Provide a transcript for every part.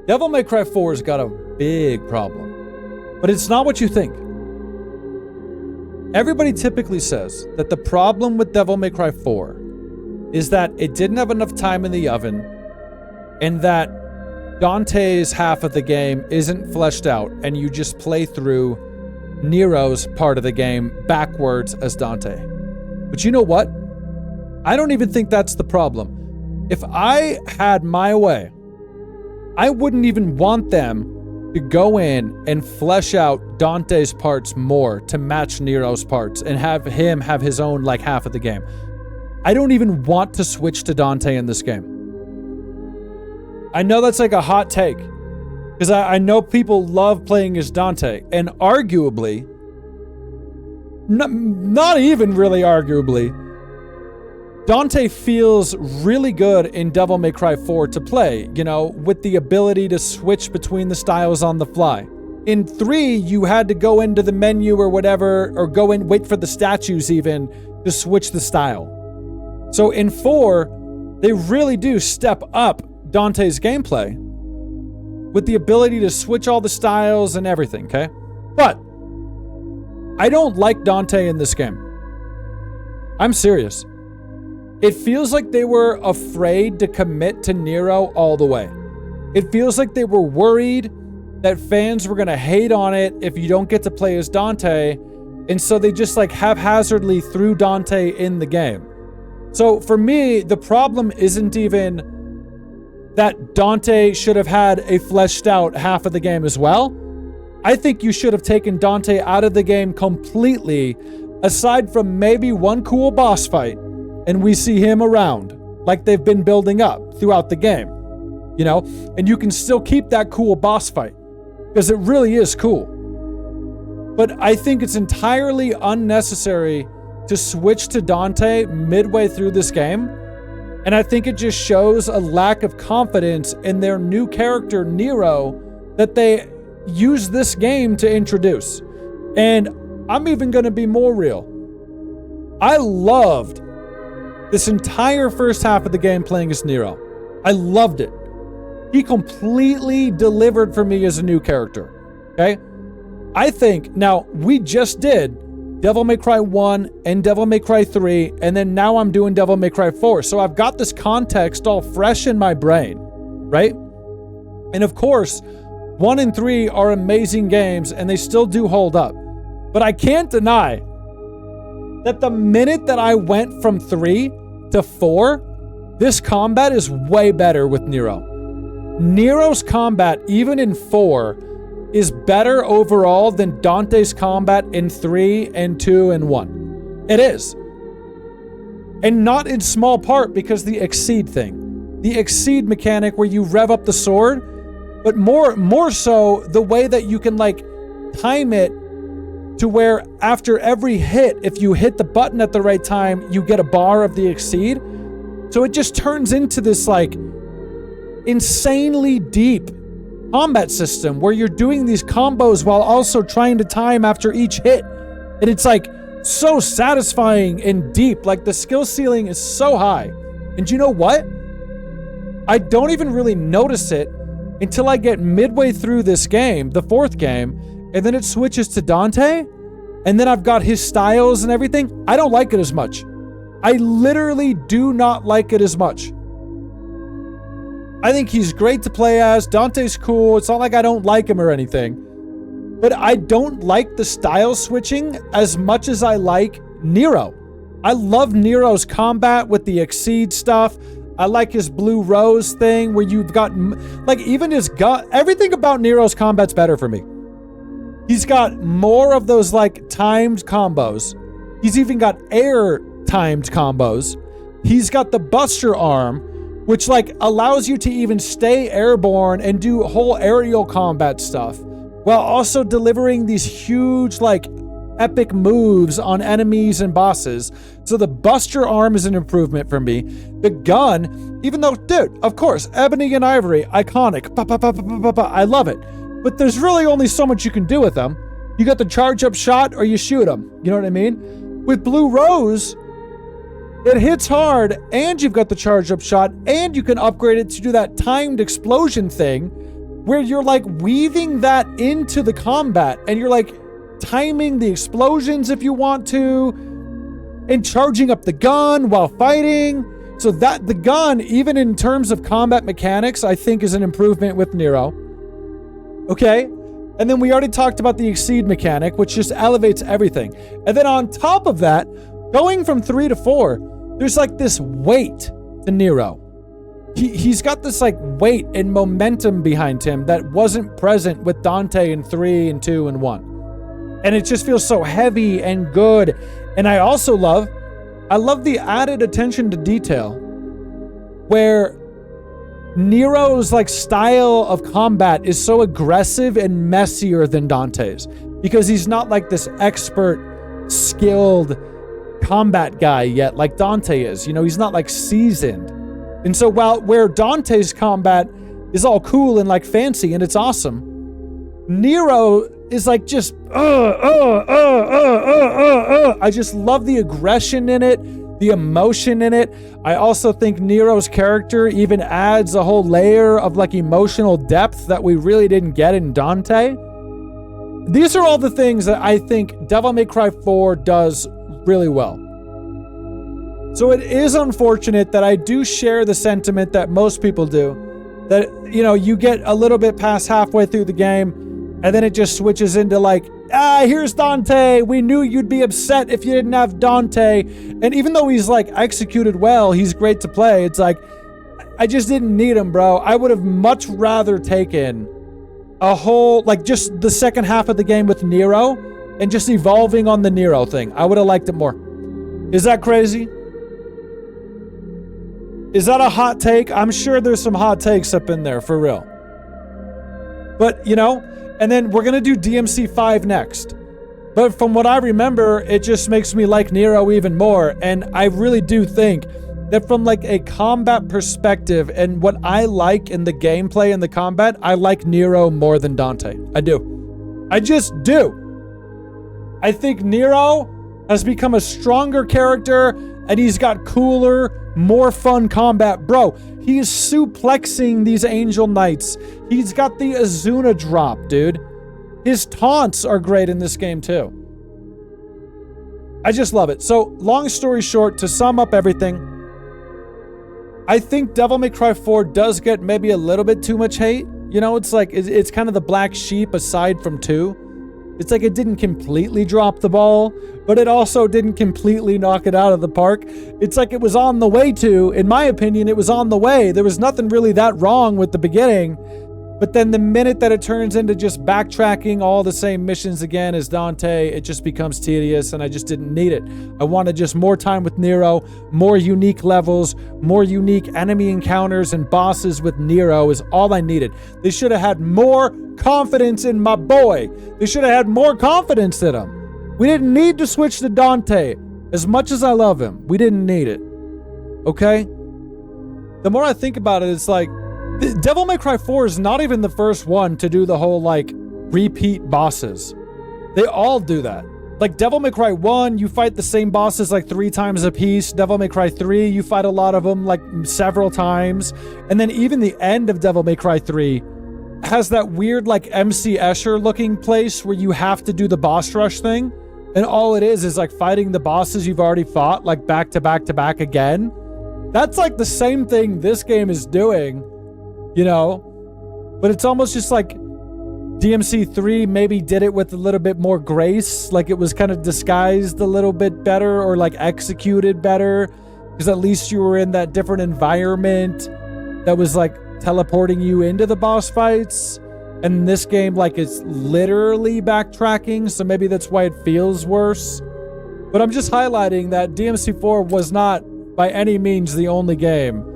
Devil May Cry 4's got a big problem, but it's not what you think. Everybody typically says that the problem with Devil May Cry 4 is that it didn't have enough time in the oven, and that Dante's half of the game isn't fleshed out, and you just play through Nero's part of the game backwards as Dante. But you know what? I don't even think that's the problem. If I had my way, I wouldn't even want them to go in and flesh out Dante's parts more to match Nero's parts and have him have his own like half of the game. I don't even want to switch to Dante in this game. I know that's like a hot take, because I know people love playing as Dante, and arguably, not even really arguably, Dante feels really good in Devil May Cry 4 to play, you know, with the ability to switch between the styles on the fly. In 3, you had to go into the menu or whatever, or go in, wait for the statues even, to switch the style. So in 4, they really do step up Dante's gameplay with the ability to switch all the styles and everything, okay? But I don't like Dante in this game. I'm serious. It feels like they were afraid to commit to Nero all the way. It feels like they were worried that fans were going to hate on it if you don't get to play as Dante, and so they just like haphazardly threw Dante in the game. So for me, the problem isn't even that Dante should have had a fleshed out half of the game as well. I think you should have taken Dante out of the game completely, aside from maybe one cool boss fight, and we see him around like they've been building up throughout the game, you know, and you can still keep that cool boss fight because it really is cool. But I think it's entirely unnecessary to switch to Dante midway through this game. And I think it just shows a lack of confidence in their new character, Nero, that they use this game to introduce. And I'm even going to be more real. I loved this entire first half of the game playing as Nero. I loved it. He completely delivered for me as a new character. Okay? I think, now, we just did Devil May Cry 1 and Devil May Cry 3, and then now I'm doing Devil May Cry 4. So I've got this context all fresh in my brain, right? And of course, 1 and 3 are amazing games, and they still do hold up. But I can't deny that the minute that I went from 3 to 4, this combat is way better with Nero. Nero's combat, even in 4, is better overall than Dante's combat in 3 and 2 and 1. It is. And not in small part because the exceed thing. The exceed mechanic where you rev up the sword, but more so the way that you can like time it to where after every hit, if you hit the button at the right time, you get a bar of the exceed. So it just turns into this like insanely deep combat system where you're doing these combos while also trying to time after each hit. And it's like so satisfying and deep. Like the skill ceiling is so high. And you know what? I don't even really notice it until I get midway through this game, the 4th game, and then it switches to Dante, and then I've got his styles and everything. I don't like it as much. I literally do not like it as much. I think he's great to play as. Dante's cool. It's not like I don't like him or anything. But I don't like the style switching as much as I like Nero. I love Nero's combat with the exceed stuff. I like his blue rose thing where you've got, like, even his gun. Everything about Nero's combat's better for me. He's got more of those, like, timed combos. He's even got air timed combos. He's got the Buster arm, which like allows you to even stay airborne and do whole aerial combat stuff while also delivering these huge like epic moves on enemies and bosses. So the Buster arm is an improvement for me. The gun, even though, dude, of course, ebony and ivory, iconic, I love it. But there's really only so much you can do with them. You got the charge up shot or you shoot them. You know what I mean? With Blue Rose, it hits hard, and you've got the charge up shot, and you can upgrade it to do that timed explosion thing where you're like weaving that into the combat and you're like timing the explosions if you want to and charging up the gun while fighting. So that the gun, even in terms of combat mechanics, I think is an improvement with Nero. Okay? And then we already talked about the exceed mechanic, which just elevates everything. And then on top of that, going from 3 to 4, there's like this weight to Nero. He's got this like weight and momentum behind him that wasn't present with Dante in 3 and 2 and 1. And it just feels so heavy and good. And I also love the added attention to detail where Nero's like style of combat is so aggressive and messier than Dante's because he's not like this expert, skilled combat guy yet like Dante is. You know, he's not like seasoned. And so where Dante's combat is all cool and like fancy and it's awesome, Nero is like just I just love the aggression in it, the emotion in it. I also think Nero's character even adds a whole layer of like emotional depth that we really didn't get in Dante. These are all the things that I think Devil May Cry 4 does really well. So it is unfortunate that I do share the sentiment that most people do, that, you know, you get a little bit past halfway through the game and then it just switches into like, here's Dante. We knew you'd be upset if you didn't have Dante. And even though he's like executed well, he's great to play. It's like, I just didn't need him, bro. I would have much rather taken a whole, like just the second half of the game with Nero and just evolving on the Nero thing. I would have liked it more. Is that crazy? Is that a hot take? I'm sure there's some hot takes up in there, for real. But, you know, and then we're going to do DMC 5 next. But from what I remember, it just makes me like Nero even more. And I really do think that from like a combat perspective and what I like in the gameplay and the combat, I like Nero more than Dante. I do. I just do. I think Nero has become a stronger character and he's got cooler, more fun combat. Bro, he is suplexing these Angel Knights. He's got the Azuna drop, dude. His taunts are great in this game too. I just love it. So, long story short, to sum up everything, I think Devil May Cry 4 does get maybe a little bit too much hate. You know, it's like, it's kind of the black sheep aside from 2. It's like it didn't completely drop the ball, but it also didn't completely knock it out of the park. It's like it was on the way to, in my opinion, it was on the way. There was nothing really that wrong with the beginning. But then the minute that it turns into just backtracking all the same missions again as Dante, it just becomes tedious and I just didn't need it. I wanted just more time with Nero, more unique levels, more unique enemy encounters and bosses with Nero is all I needed. They should have had more confidence in my boy. They should have had more confidence in him. We didn't need to switch to Dante. As much as I love him, we didn't need it. Okay? The more I think about it, it's like, Devil May Cry 4 is not even the first one to do the whole, like, repeat bosses. They all do that. Like, Devil May Cry 1, you fight the same bosses, like, 3 times a piece. Devil May Cry 3, you fight a lot of them, like, several times. And then even the end of Devil May Cry 3 has that weird, like, MC Escher-looking place where you have to do the boss rush thing. And all it is, like, fighting the bosses you've already fought, like, back to back to back again. That's, like, the same thing this game is doing. You know, but it's almost just like DMC 3 maybe did it with a little bit more grace, like it was kind of disguised a little bit better or like executed better because at least you were in that different environment that was like teleporting you into the boss fights. And this game, like, it's literally backtracking, so maybe that's why it feels worse. But I'm just highlighting that DMC 4 was not by any means the only game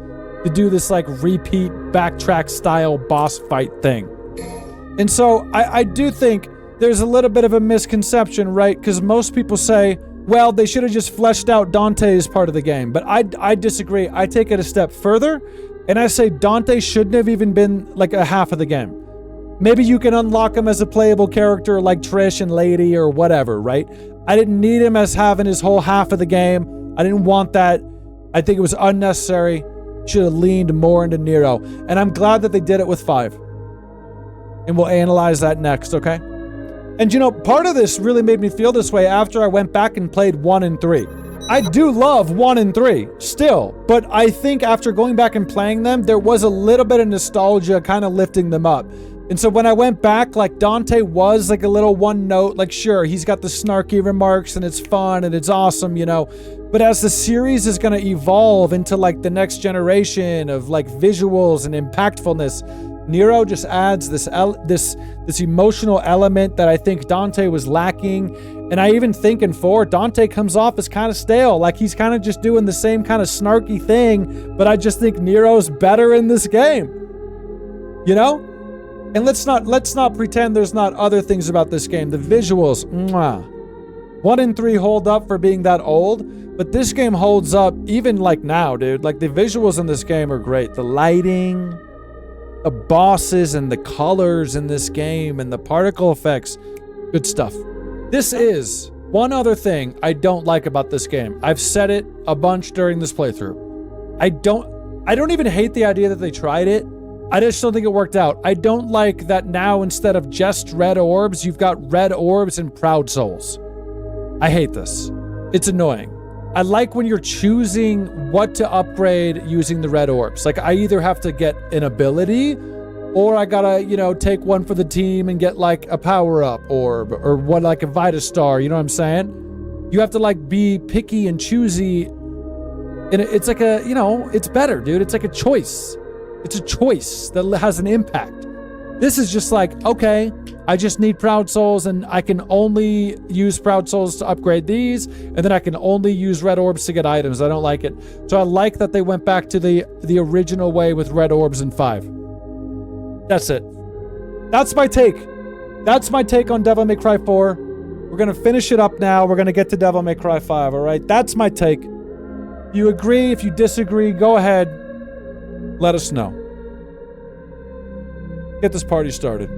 to do this like repeat backtrack style boss fight thing. And so I do think there's a little bit of a misconception, right? Because most people say, well, they should have just fleshed out Dante's part of the game. But I disagree. I take it a step further and I say Dante shouldn't have even been like a half of the game. Maybe you can unlock him as a playable character like Trish and Lady or whatever, right? I didn't need him as having his whole half of the game. I didn't want that. I think it was unnecessary. Should have leaned more into Nero. And I'm glad that they did it with 5. And we'll analyze that next, okay? And you know, part of this really made me feel this way after I went back and played 1 and 3. I do love 1 and 3 still, but I think after going back and playing them, there was a little bit of nostalgia kind of lifting them up. And so when I went back, like Dante was like a little one note, like sure, he's got the snarky remarks and it's fun and it's awesome, you know, but as the series is going to evolve into like the next generation of like visuals and impactfulness, Nero just adds this emotional element that I think Dante was lacking. And I even think in 4, Dante comes off as kind of stale, like he's kind of just doing the same kind of snarky thing, but I just think Nero's better in this game. You know? And let's not pretend there's not other things about this game. The visuals, 1 and 3 hold up for being that old, but this game holds up even like now, dude. Like the visuals in this game are great. The lighting, the bosses and the colors in this game and the particle effects, good stuff. This is one other thing I don't like about this game. I've said it a bunch during this playthrough. I don't even hate the idea that they tried it. I just don't think it worked out. I don't like that now instead of just red orbs, you've got red orbs and proud souls. I hate this. It's annoying. I like when you're choosing what to upgrade using the red orbs. Like I either have to get an ability or I gotta, you know, take one for the team and get like a power-up orb or what, like a Vita Star, you know what I'm saying? You have to like be picky and choosy. And it's like a, you know, it's better, dude. It's like a choice. It's a choice that has an impact. This is just like, okay, I just need Proud Souls and I can only use Proud Souls to upgrade these, and then I can only use red orbs to get items. I don't like it. So I like that they went back to the original way with red orbs in 5. That's it. That's my take. That's my take on Devil May Cry 4. We're going to finish it up now. We're going to get to Devil May Cry 5, all right? That's my take. If you agree, if you disagree, go ahead. Let us know. Get this party started.